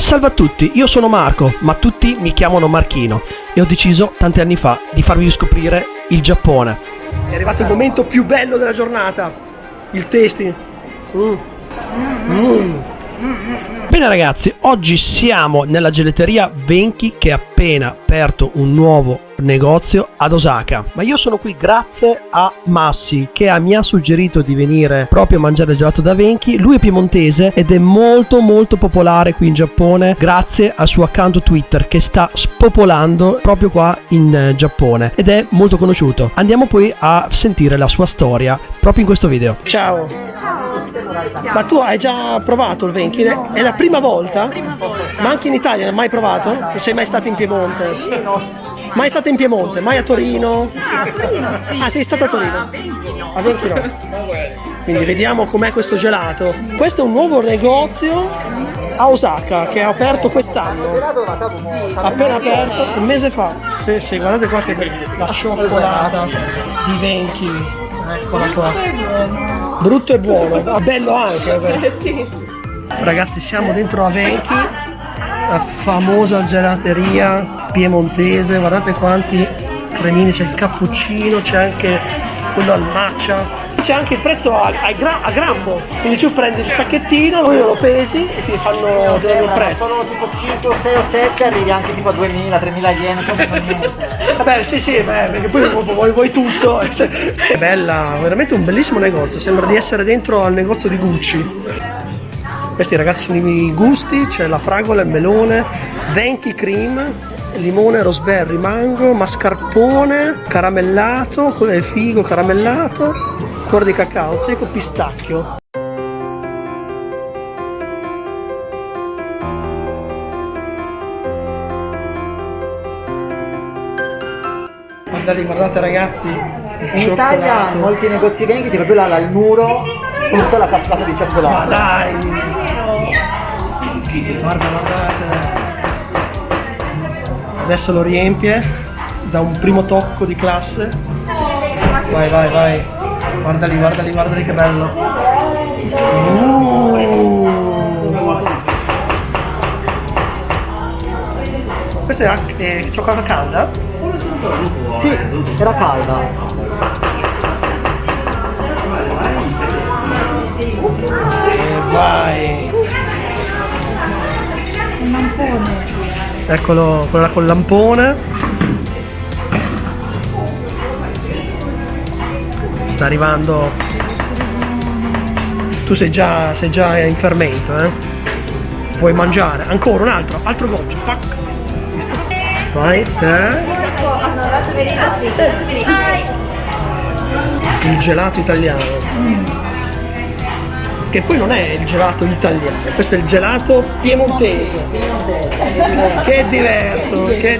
Salve a tutti, io sono Marco, ma tutti mi chiamano Marchino e ho deciso tanti anni fa di farvi scoprire il Giappone. È arrivato il momento più bello della giornata, il tasting. Bene ragazzi, oggi siamo nella gelateria Venchi che ha appena aperto un nuovo negozio ad Osaka, ma io sono qui grazie a Massi che mi ha suggerito di venire proprio a mangiare il gelato da Venchi. Lui è piemontese ed è molto popolare qui in Giappone grazie al suo account Twitter che sta spopolando proprio qua in Giappone ed è molto conosciuto. Andiamo poi a sentire la sua storia proprio in questo video. Ciao! Ma tu hai già provato il Venchi? È la prima volta? Ma anche in Italia non hai mai provato? Non sei mai stato in Piemonte? Mai stato in Piemonte? Mai a Torino? Ah, sei stato a Torino? A Venchi no. Quindi vediamo com'è questo gelato. Questo è un nuovo negozio a Osaka che ha aperto quest'anno. Appena aperto, un mese fa. Sì, guardate qua che la cioccolata di Venchi. Eccola qua. Brutto e buono, ma bello anche questo. Ragazzi, siamo dentro a Venchi, la famosa gelateria piemontese. Guardate quanti cremini, c'è il cappuccino, c'è anche quello al matcha, c'è anche il prezzo a grammo, quindi tu prendi il sacchettino, poi lo pesi e ti fanno il prezzo. Sono tipo 5, 6 o 7, arrivi anche tipo a 2000, 3000 yen, Vabbè, sì, perché poi vuoi tutto. È bella, veramente un bellissimo negozio, sembra di essere dentro al negozio di Gucci. Questi ragazzi sono i gusti, c'è la fragola, il melone, Venchi cream, limone, raspberry, mango, mascarpone, caramellato, quello è il figo caramellato, cuore di cacao secco, pistacchio. Guardate ragazzi, in Italia in molti negozi Venchi c'è proprio là al muro tutta la cascata di cioccolato. Ma dai! Guardate. Adesso lo riempie da un primo tocco di classe. Vai. Guardali che bello. Questa è cioccolata calda? Sì, era calda. Vai. Un lampone. Eccolo, quella col lampone. Sta arrivando. Tu sei già in fermento, eh? Puoi mangiare. Ancora un altro goccio. Pac. Vai, te. Il gelato italiano. Che poi non è il gelato italiano, questo è il gelato piemontese. Che è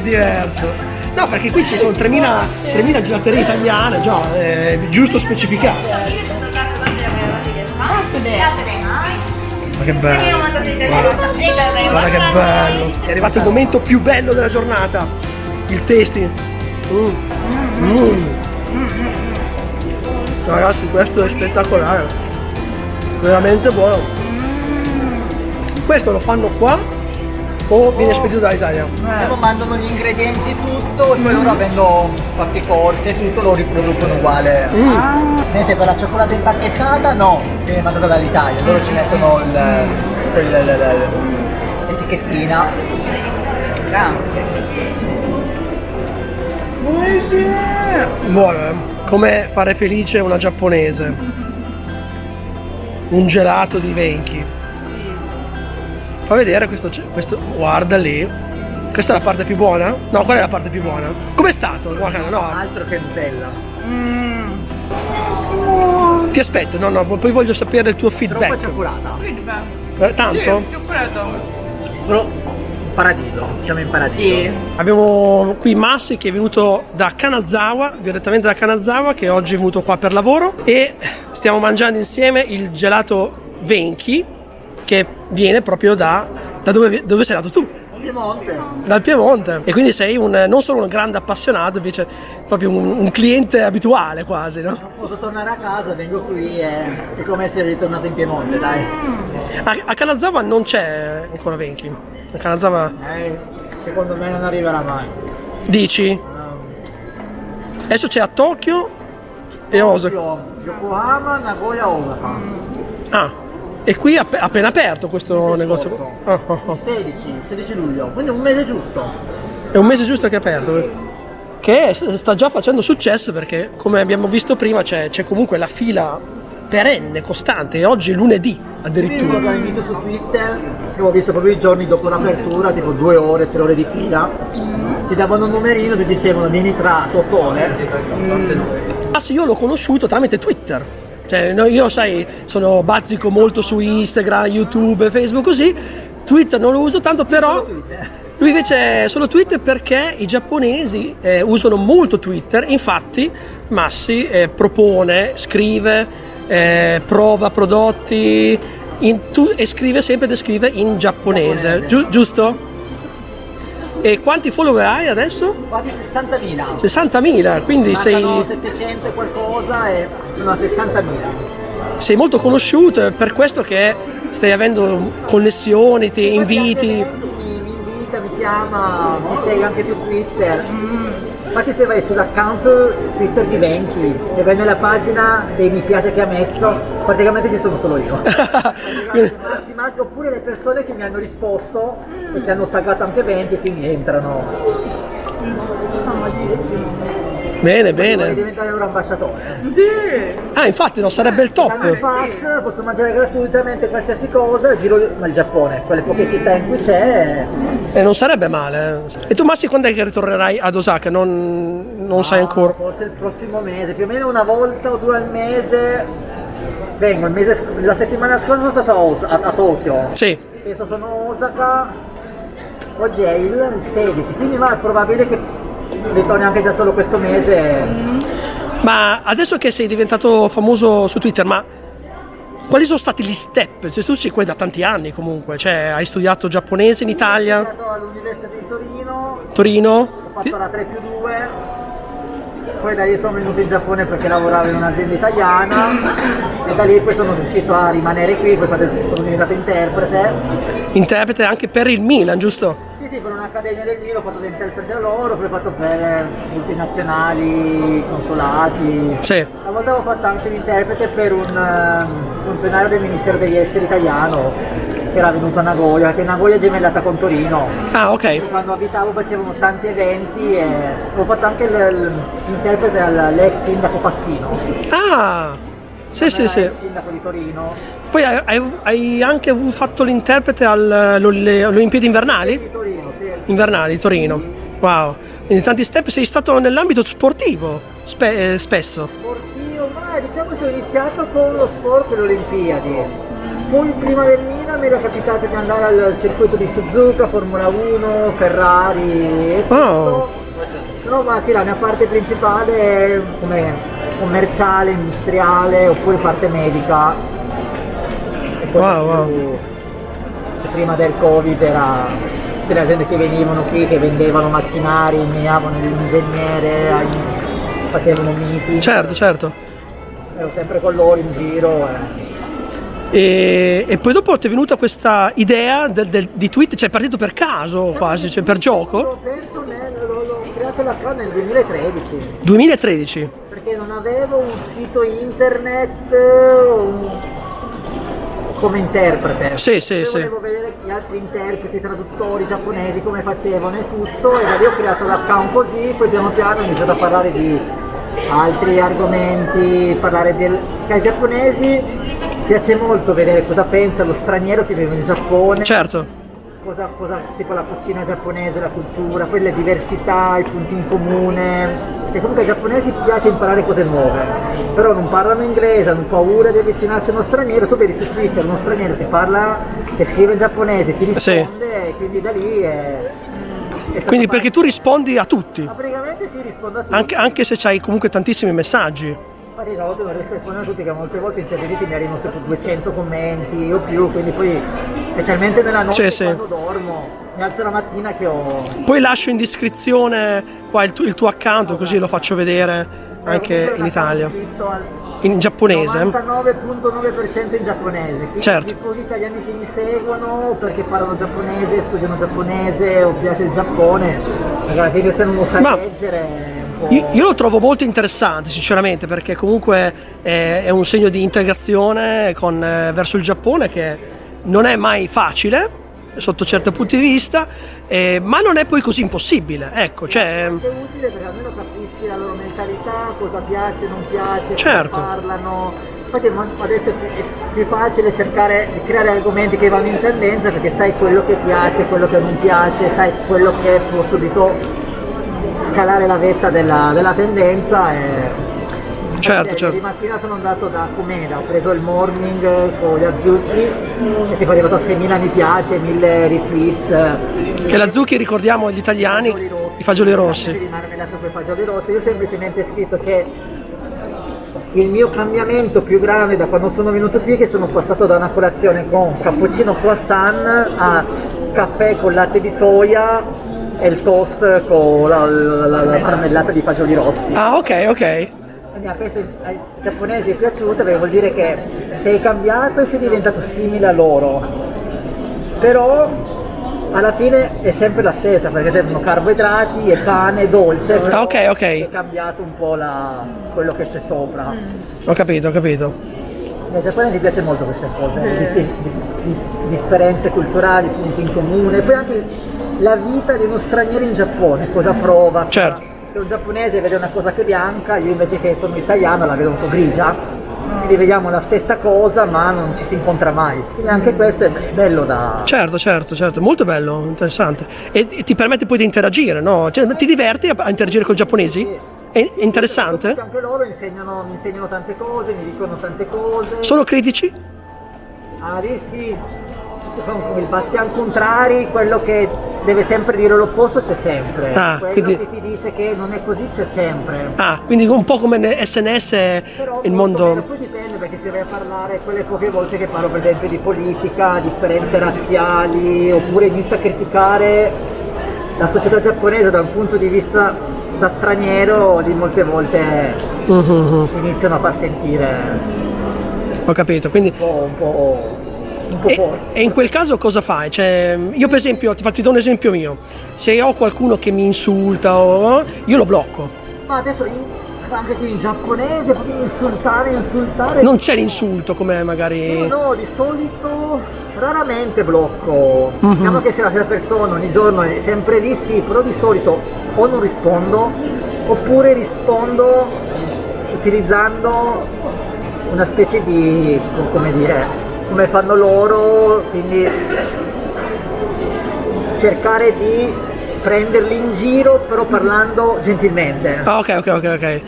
diverso. No, perché qui ci sono 3.000 gelaterie italiane, già, è giusto specificare. Ma che bello. Guarda che bello. È arrivato il momento più bello della giornata, il tasting. Ragazzi, questo è spettacolare. Veramente buono. Questo lo fanno qua o viene spedito dall'Italia? Mandano gli ingredienti tutto e poi loro avendo fatti corsi e tutto lo riproducono uguale. Mentre per la cioccolata impacchettata no, viene mandata dall'Italia, loro ci mettono l'etichettina. Buono, come fare felice una giapponese. Un gelato di Venchi. Fa vedere questo, guarda lì. Questa è la parte più buona? No, qual è la parte più buona? Com'è stato? Guarda, no. Altro che Nutella. Ti aspetto, no, poi voglio sapere il tuo feedback. Troppa cioccolata. Tanto? Però paradiso, siamo in paradiso. Sì. Abbiamo qui Massi che è venuto da Kanazawa, direttamente da Kanazawa, che oggi è venuto qua per lavoro e stiamo mangiando insieme il gelato Venchi che viene proprio da dove sei nato tu? Piemonte. Dal Piemonte. E quindi sei non solo un grande appassionato, invece proprio un cliente abituale quasi, no? Non posso tornare a casa, vengo qui e è come essere ritornato in Piemonte, dai. A Kanazawa non c'è ancora Venchi. La Kanazawa. Secondo me non arriverà mai. Dici? Adesso c'è a Tokyo e Osaka. Yokohama, Nagoya, Osaka. Ah, e qui è appena aperto questo negozio. Il 16 luglio, quindi un mese giusto. È un mese giusto che è aperto. Che sta già facendo successo perché, come abbiamo visto prima, c'è comunque la fila perenne, costante, e oggi è lunedì addirittura. Io all'inizio su Twitter, che ho visto proprio i giorni dopo l'apertura, tipo 2 ore, 3 ore di fila, ti davano un numerino, ti dicevano vieni tra 8 ore. Ah sì, io l'ho conosciuto tramite Twitter. Cioè, no, io sai, bazzico molto su Instagram, YouTube, Facebook, così. Twitter non lo uso tanto, però lui invece è solo Twitter perché i giapponesi usano molto Twitter. Infatti Massi propone, scrive, prova prodotti e scrive sempre e descrive in giapponese. Giusto? E quanti follower hai adesso? Quasi 60.000. 60.000, quindi Mancano 700 e qualcosa e sono a 60.000. Sei molto conosciuto, è per questo che stai avendo connessioni, ti inviti. Mi invita, mi chiama, mi segue anche su Twitter. Infatti se vai sull'account Twitter di Venchi e vai nella pagina dei mi piace che ha messo, praticamente ci sono solo io. Massi, oppure le persone che mi hanno risposto e che hanno taggato anche Venchi e quindi entrano. Bene, Vorrei bene. diventare un ambasciatore. Ah, infatti, no, sarebbe il Danno il top. pass, posso mangiare gratuitamente qualsiasi cosa, giro ma il Giappone, quelle poche città in cui c'è. E non sarebbe male. E tu, Massi, quando è che ritornerai ad Osaka? Non sai ancora. Forse il prossimo mese, più o meno una volta o 2 al mese. Vengo, la settimana scorsa sono stato a Tokyo. Sì. Adesso sono a Osaka. Oggi è il 16, quindi è probabile che ritorni anche già solo questo mese. Ma adesso che sei diventato famoso su Twitter, ma quali sono stati gli step? Cioè, tu sei qui da tanti anni comunque, cioè hai studiato giapponese in Ho Italia, studiato all'Università di Torino, Torino? ho fatto la 3+2, poi da lì sono venuto in Giappone perché lavoravo in un'azienda italiana e da lì poi sono riuscito a rimanere qui, poi sono diventato interprete. Interprete anche per il Milan, giusto? Sì, per un'accademia del Milan ho fatto da interprete a loro, poi ho fatto per multinazionali, consolati. Sì. Una volta ho fatto anche l'interprete per un funzionario del Ministero degli Esteri italiano che era venuto a Nagoya, che Nagoya è gemellata con Torino. Ah, ok. Quando abitavo facevano tanti eventi e ho fatto anche l'interprete all'ex sindaco Passino. Ah, sì, Era sì. ex sindaco di Torino. Poi hai anche fatto l'interprete alle Olimpiadi invernali? Di Torino, sì. Invernali, Torino. Wow. Quindi tanti step, sei stato nell'ambito sportivo spesso. Sportivo, ma diciamo che ho iniziato con lo sport e le Olimpiadi. Poi prima del Milan mi era capitato di andare al circuito di Suzuka, Formula 1, Ferrari e tutto. Oh. No, ma sì, la mia parte principale è come commerciale, industriale oppure parte medica. E poi Wow. prima del Covid era delle aziende che venivano qui, che vendevano macchinari, inviavano l'ingegnere, facevano meeting. Certo. Ero sempre con loro in giro. E poi dopo ti è venuta questa idea di Twitter, cioè è partito per caso quasi, cioè per gioco? L'ho creato l'account nel 2013 2013. perché non avevo un sito internet come interprete. Sì. Volevo vedere gli altri interpreti, traduttori giapponesi come facevano e tutto, e da lì ho creato l'account così, poi piano piano ho iniziato a parlare di altri argomenti, che ai giapponesi piace molto vedere cosa pensa lo straniero che vive in Giappone. Certo. Cosa, tipo la cucina giapponese, la cultura, poi le diversità, i punti in comune. E comunque ai giapponesi piace imparare cose nuove, però non parlano inglese, hanno paura di avvicinarsi a uno straniero. Tu vedi su Twitter uno straniero che parla, che scrive in giapponese, ti risponde, e quindi da lì è quindi perché tu rispondi a tutti? Ma praticamente sì, rispondo a tutti. Anche se c'hai comunque tantissimi messaggi. Infatti una volta non riesco a rispondere a tutti, che molte volte in serviti mi arrivano tipo 200 commenti o più, quindi poi specialmente nella notte quando dormo mi alzo la mattina che ho... Poi lascio in descrizione qua il tuo account, così lo faccio vedere anche in Italia. Scritto in giapponese. 99,9% in giapponese. Quindi Certo. i tifosi italiani che mi seguono perché parlano giapponese, studiano giapponese o piace il Giappone, perché alla fine se non lo sai Ma leggere è un po'... io lo trovo molto interessante, sinceramente, perché comunque è un segno di integrazione verso il Giappone che non è mai facile sotto certi punti di vista, ma non è poi così impossibile, ecco, cioè... È utile perché almeno capisci la loro mentalità, cosa piace, non piace, Certo. cosa parlano. Infatti adesso è più facile cercare di creare argomenti che vanno in tendenza perché sai quello che piace, quello che non piace, sai quello che può subito scalare la vetta della tendenza e... Certo. Ieri mattina sono andato da Comeda, ho preso il morning con gli Azuki e ti è arrivato a 6.000 mi piace, 1.000 retweet. Che la Zucchi, ricordiamo agli italiani, i fagioli rossi. Di marmellato con i fagioli rossi. Io ho semplicemente scritto che il mio cambiamento più grande da quando sono venuto qui è che sono passato da una colazione con cappuccino croissant a caffè con latte di soia e il toast con la marmellata di fagioli rossi. Ah, ok. Quindi a questo ai giapponesi è piaciuto perché vuol dire che sei cambiato e sei diventato simile a loro, però alla fine è sempre la stessa perché servono carboidrati e pane e dolce, però Ok. è cambiato un po' quello che c'è sopra. Ho capito. Ai giapponesi piace molto queste cose, differenze culturali, punti in comune, poi anche la vita di uno straniero in Giappone, cosa prova. Certo. Se un giapponese vede una cosa che è bianca, io invece che sono italiano la vedo un po' grigia, quindi vediamo la stessa cosa ma non ci si incontra mai. Quindi anche questo è bello da... Certo, molto bello, interessante. E ti permette poi di interagire, no? Cioè, ti diverti a interagire con i giapponesi? Sì. È interessante? Anche loro mi insegnano tante cose, mi dicono tante cose. Sono critici? Ah, lì sì, il bastian contrari, quello che deve sempre dire l'opposto c'è sempre. Quello quindi... che ti dice che non è così c'è sempre. Quindi un po' come SNS Però il mondo... poi dipende perché se vai a parlare quelle poche volte che parlo per esempio di politica, differenze razziali, oppure inizio a criticare la società giapponese da un punto di vista da straniero, di molte volte si iniziano a far sentire Ho capito, quindi... un po' forte. E in quel caso cosa fai? Cioè, io per esempio, ti do un esempio mio, se ho qualcuno che mi insulta io lo blocco. Ma adesso anche qui in giapponese, proprio insultare... Non c'è l'insulto come magari... No, di solito raramente blocco. Diciamo che se la persona ogni giorno è sempre lì, sì, però di solito o non rispondo, oppure rispondo utilizzando una specie di, come dire, come fanno loro, quindi cercare di prenderli in giro però parlando gentilmente. Ok.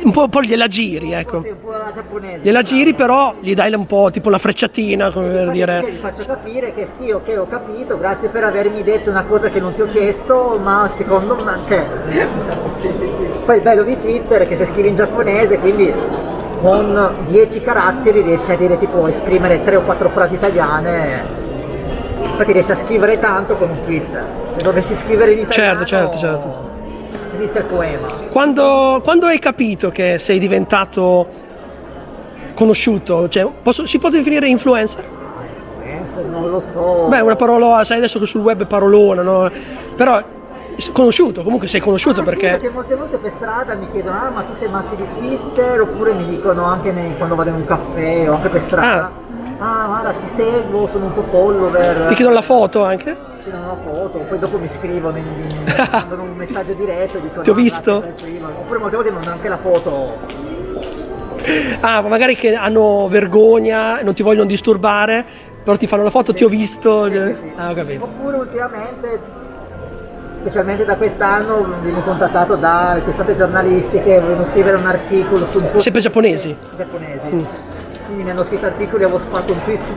Un po' gliela giri, ecco. Sì, un po' alla giapponese. Gliela giri però gli dai un po' tipo la frecciatina, come per dire... Gli faccio capire che sì, ok, ho capito, grazie per avermi detto una cosa che non ti ho chiesto, ma secondo me... Sì. Poi il bello di Twitter è che se scrivi in giapponese, quindi con 10 caratteri riesci a dire tipo esprimere 3 o 4 frasi italiane, infatti riesci a scrivere tanto con un tweet. Se dovessi scrivere in italiano Certo. inizia il poema. Quando hai capito che sei diventato conosciuto, cioè si può definire influencer? Non lo so. Beh, una parola, sai adesso che sul web è parolona, no? Però conosciuto, comunque sei conosciuto perché... Sì, perché molte volte per strada mi chiedono ma tu sei Massi di Twitter, oppure mi dicono anche quando vado in un caffè o anche per strada guarda ti seguo, sono un tuo follower. Ti chiedono la foto anche? Ti chiedono la foto, poi dopo mi scrivono, mi mandano un messaggio diretto e dicono ti ho visto? oppure molte volte mi mandano anche la foto. Magari che hanno vergogna, non ti vogliono disturbare, però ti fanno la foto, ti ho visto. Sì. Ho capito. Oppure ultimamente, specialmente da quest'anno, viene contattato da testate giornalistiche, vogliono scrivere un articolo su un po'... Sempre giapponesi? Giapponesi. Quindi mi hanno scritto articoli, avevo fatto un tweet su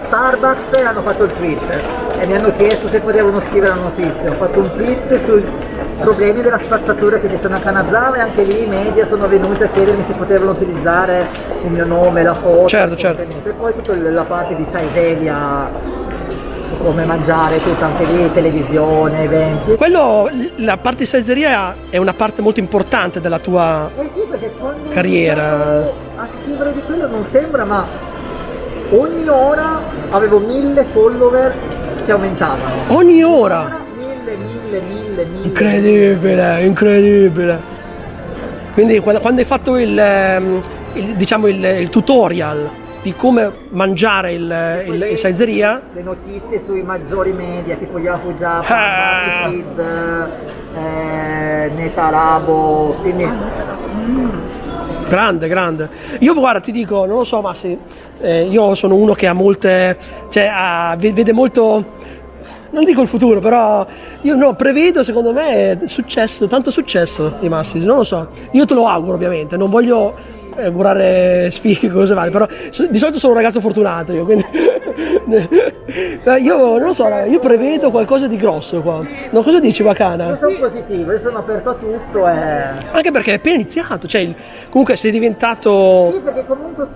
Starbucks e hanno fatto il tweet e mi hanno chiesto se potevano scrivere una notizia. Ho fatto un tweet sui problemi della spazzatura che ci sono a Kanazawa e anche lì i media sono venuti a chiedermi se potevano utilizzare il mio nome, la foto, certo. E poi tutta la parte di Saiselia, come mangiare, tutto anche lì, televisione, eventi. La parte di salseria è una parte molto importante della tua... Sì, perché quando carriera. iniziavo a scrivere di quello non sembra, ma ogni ora avevo 1000 follower che aumentavano. Ogni ora? 1000. Incredibile, incredibile. Quindi quando hai fatto diciamo il tutorial di come mangiare il saizzeria, le notizie sui maggiori media tipo Yahoo Japan, Ah. BuzzFeed, Netarabo, quindi grande, grande. Io guarda, ti dico, non lo so, ma io sono uno che ha molte, cioè vede molto, non dico il futuro, però io no, prevedo, secondo me, successo, tanto successo di Massi, non lo so. Io te lo auguro, ovviamente, non voglio augurare sfighe, cose varie, però di solito sono un ragazzo fortunato io, quindi io non lo so, io prevedo qualcosa di grosso qua. No, cosa dici, Bacana? io sono positivo, io sono aperto a tutto e... Anche perché è appena iniziato, cioè comunque sei diventato... Sì, perché comunque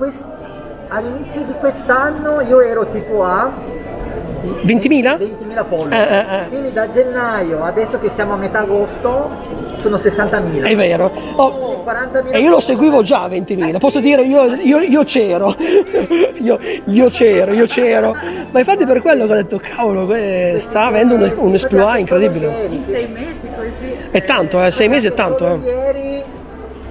all'inizio di quest'anno io ero tipo a 20.000? 20.000 follower. Quindi da gennaio, adesso che siamo a metà agosto, sono 60.000. È vero. Oh, 40.000 e io lo seguivo già a 20.000, posso dire io c'ero, io c'ero, ma infatti per quello che ho detto, cavolo, sta avendo un exploit incredibile. In 6 mesi così. È tanto, 6 mesi è tanto. Ieri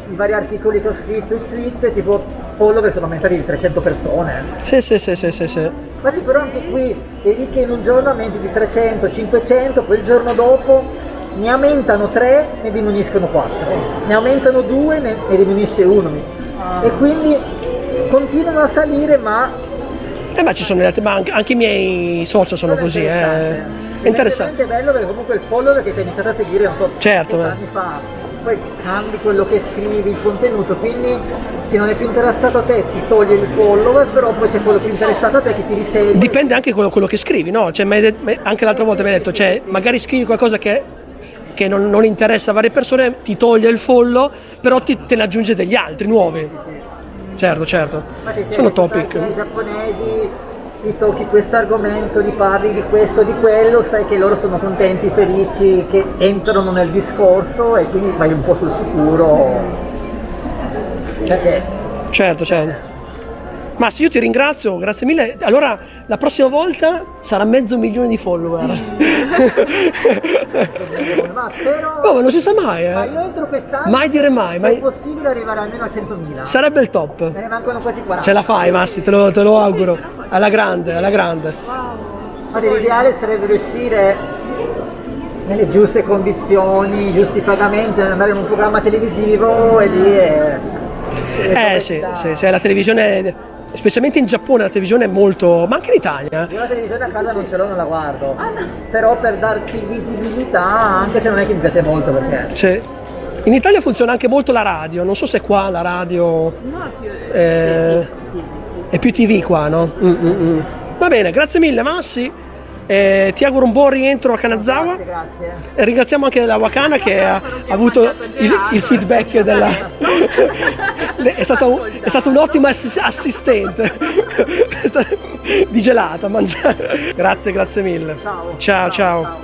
i vari articoli che ho scritto in tweet, tipo follower sono aumentati di 300 persone. Sì. Infatti però anche qui vedi che in un giorno aumenti di 300, 500, poi il giorno dopo ne aumentano 3, ne diminuiscono 4, ne aumentano 2, ne diminuisce 1. E quindi continuano a salire, ma... Ma ci sono ma anche i miei social sono così, È interessante. È bello perché comunque il follower che ti ha iniziato a seguire, non so, Certo, 8 anni fa, poi cambi quello che scrivi, il contenuto, quindi chi non è più interessato a te ti toglie il follower, però poi c'è quello più interessato a te che ti risegue. Dipende anche quello che scrivi, no? Cioè, anche l'altra volta mi hai detto, cioè, magari scrivi qualcosa che non interessa a varie persone, ti toglie il follow, però te ne aggiunge degli altri nuovi. Certo. Infatti, Sono topic. I giapponesi, gli tocchi questo argomento, gli parli di questo, di quello, sai che loro sono contenti, felici, che entrano nel discorso e quindi vai un po' sul sicuro. Certo. Massi, io ti ringrazio, grazie mille. Allora, la prossima volta sarà 500.000 di follower. Ma spero... Oh, ma non si sa mai, Ma io entro quest'anno, mai dire mai, se è possibile arrivare almeno a 100.000. Sarebbe il top. Me ne mancano quasi 40. Ce la fai, Massi, te lo auguro. Alla grande. Ma l'ideale sarebbe riuscire nelle giuste condizioni, i giusti pagamenti, ad andare in un programma televisivo e lì Sì, la televisione, specialmente in Giappone la televisione è molto, ma anche in Italia. Io la televisione a casa non ce l'ho, non la guardo, però per darti visibilità, anche se non è che mi piace molto perché... Sì. In Italia funziona anche molto la radio, non so se qua la radio è più TV qua, no? Va bene, grazie mille Massi. Ti auguro un buon rientro a Kanazawa. Grazie. E ringraziamo anche la Wakana che ha avuto il feedback della... è stata un'ottima assistente di gelata, mangiare. Grazie mille. Ciao. Ciao.